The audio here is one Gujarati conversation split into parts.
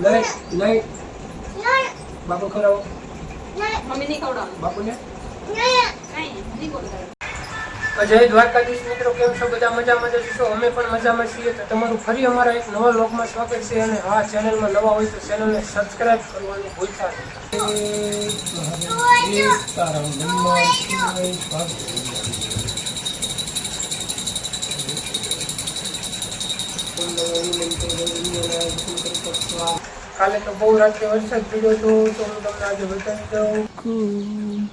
નહીં નહીં બાપુ ખવડાવો. મમ્મી નહીં ખવડાવવાનું. બાપુને કાંઈ નહીં બોલતા. જય દ્વારકાધીશ મિત્રો, કેમ છો બધા? મજામાં જશો? અમે પણ મજામાં છીએ. તો તમારું ફરી અમારા એક નવા વ્લોગમાં સ્વાગત છે. અને આ ચેનલમાં નવા હોય તો ચેનલને સબસ્ક્રાઇબ કરવાનું ભૂલતા નહીં. કાલે તો બહુ રાત્રે વરસાદ પડ્યો હતો, તો હું તમને આજે બતાવી દઉં.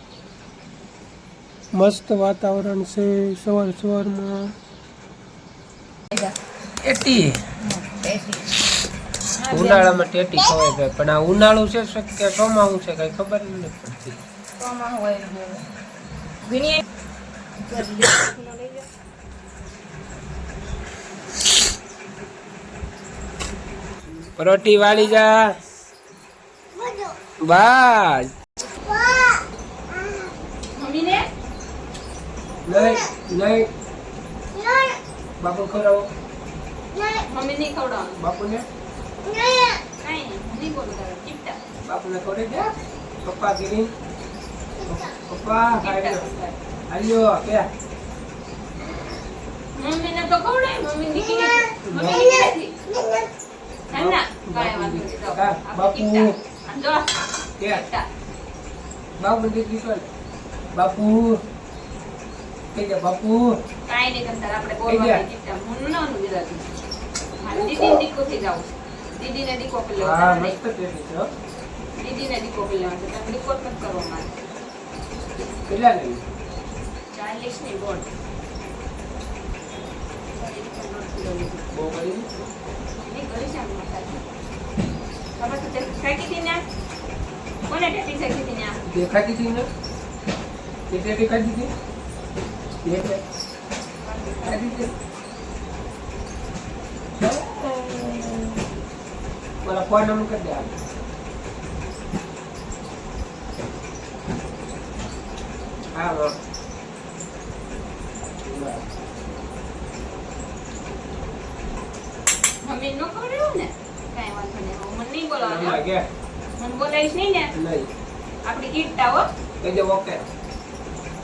મસ્ત વાતાવરણ છે સવારમાં. ટેટી ઉનાળામાં ટેટી ખવાય ભાઈ, પણ આ ઉનાળું છે કે ચોમાસું છે કઈ ખબર નથી પડતી. પરોઠી વાળી જા બસ. મમ્મીને નહીં નહીં બાપુ ખવડાવો. મમ્મી નહીં ખવડાવવાનું. બાપુને કાંઈ નહીં બોલતા. ચીપટા બાપુને ખવડાવી દે. પપ્પા ગીરી પપ્પા હાલ્યો કે મમ્મીને તો ખવડાય. મમ્મી નીકળી મમ્મી ના કાંઈ વાંધો નહીં. તો બાપુ જો કે બાપુ દીકરી કોણ? બાપુ કે બાપુ કાંઈ નહીં કરતા. આપણે બોલવાનું ચીપટા હું ન વિરાતું. મારી દીદીને દીકો થઈ જાવ. દીદીને દીકો કરી લેવો. હા મસ્ત ટેટી છે. દીદીને દીકો કરી લેવાનો છે. તમે દીકો જ નથી કરવો મારે. કેટલા લઈ? 40 ની બોલ. બહુ કરી નહીં કરી છે આમ મસાલા. ખબર તો ફેંકી હતી ને? કોને ટેટી ફેંકી હતી ને? દેખાતી હતી ને? કે ટેટી કાઢી હતી? એટલે કાઢી હતી. મારા ફોન નંબર કરી દે. હા હા મમ્મી નો ખવડાવ્યું ને? કાંઈ વાંધો નહીં. મને નહીં બોલાવવાનું. લાગે મને બોલાવીશ નહીં ને? નહીં. આપણી કીટતા હો. કહેજો ઓકે.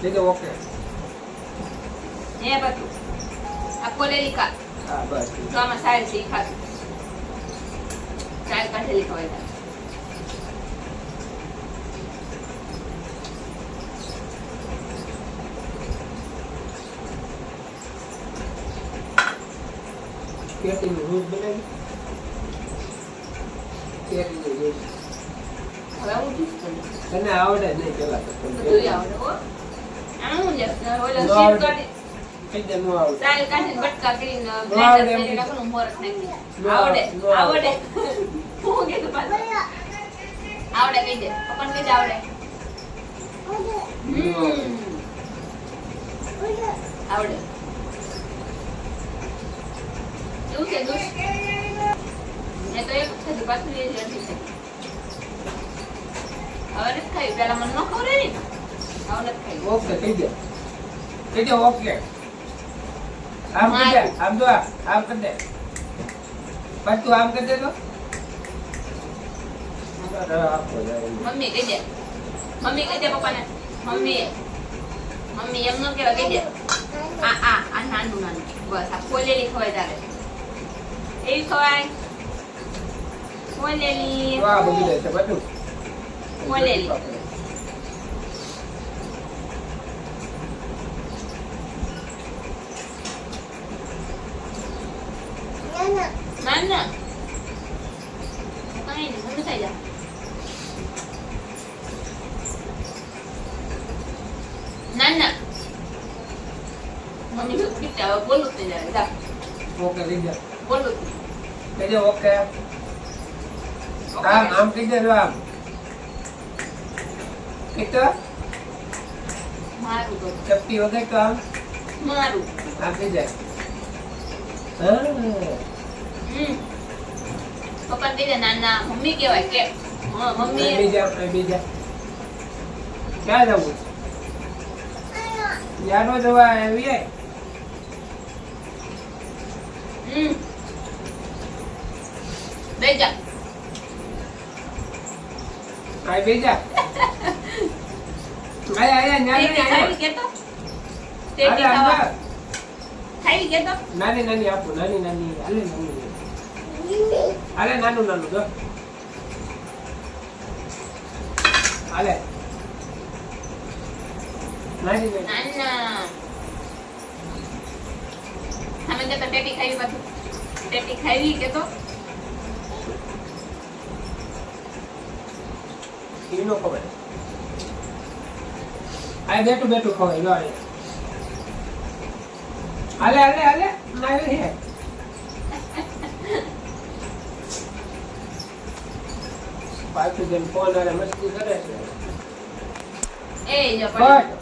કહેજો ઓકે. હે બધું આ કોલેલી કા હા બસ. તો આમાં સાયલ છે ઈ ખાતું. સાયલ કાઢેલી ખવાય તારે. ટેટીનું રોજ બનાવી. ટેટીનું રોજ. હવે હું જઈશ તને. તને આવડે નહીં પેલા તો. બધુંય આવડે હો. આમ હું જઈશ. ઓલા ન શીટ આવડે. કાઢી કઈ દે નો આવડે. સાયલ કાઢીને બટકા કરીને આવડે blender એમ. કરી નાખવાનું, મોરસ નાખી. ન આવડે આવડે. આવડે. હું કીધું પાછું. આવડે કહી દે. પપ્પાને કહી દે આવડે. આવડે. કેવું છે દુષ? મેં તો એક જ ખાધું, પાછું એ જ અડધી છે. હવે નથી ખાવી. પેલા મને ન ખવડાવી ને. હવે નથી ખાવી. ઓકે કહી દે. કહી દે ઓકે. આમ કરી દે. આમ તો આમ કરી દે. પાછું આમ કરી દે તો. આપો જાય. મમ્મી કહી દે. મમ્મી કહી દે પપ્પાને. મમ્મી મમ્મી એમ ન કહેવાય. કહી દે. આ નાનું નાનું. બસ આ ખોલેલી ખવાય તારે. એવી ખવાય. ખોલેલી. તો આ બગડી જાય છે બધું. ખોલેલી. ના ના કાંઈ નહીં. મને થઈ જા. ના ના મમ્મી દૂધ પીતા હવે બોલું જ નહીં જાય. જા ઓકે કહી દે. બોલું જ નહીં. કહી દે ઓકે. આમ આમ કહી દે આમ. કીધું મારું તો ચપટી વગર તો આમ મારું. આમ કહી દે. હા પપ્પા કહી દે નાના મમ્મી કહેવાય કે હા મમ્મી. બીજા ક્યાં જવું? યાનો જવા આવી. બેજા આય બેજા આય ટેટી ખાવી કે તો ટેટી ખાવા ખાવી કે તો નાની આપો નાની હાલે નાનું જો હાલે નાની નાના અમે કે તો ટેટી ખાવી પાછું ટેટી ખાવી કે તો ઈનો ખબર આ બેઠું ખવાય લો હાલે નાવી હે પાછું જેમ ફોન આલે મસ્તી કરે છે એ જો બસ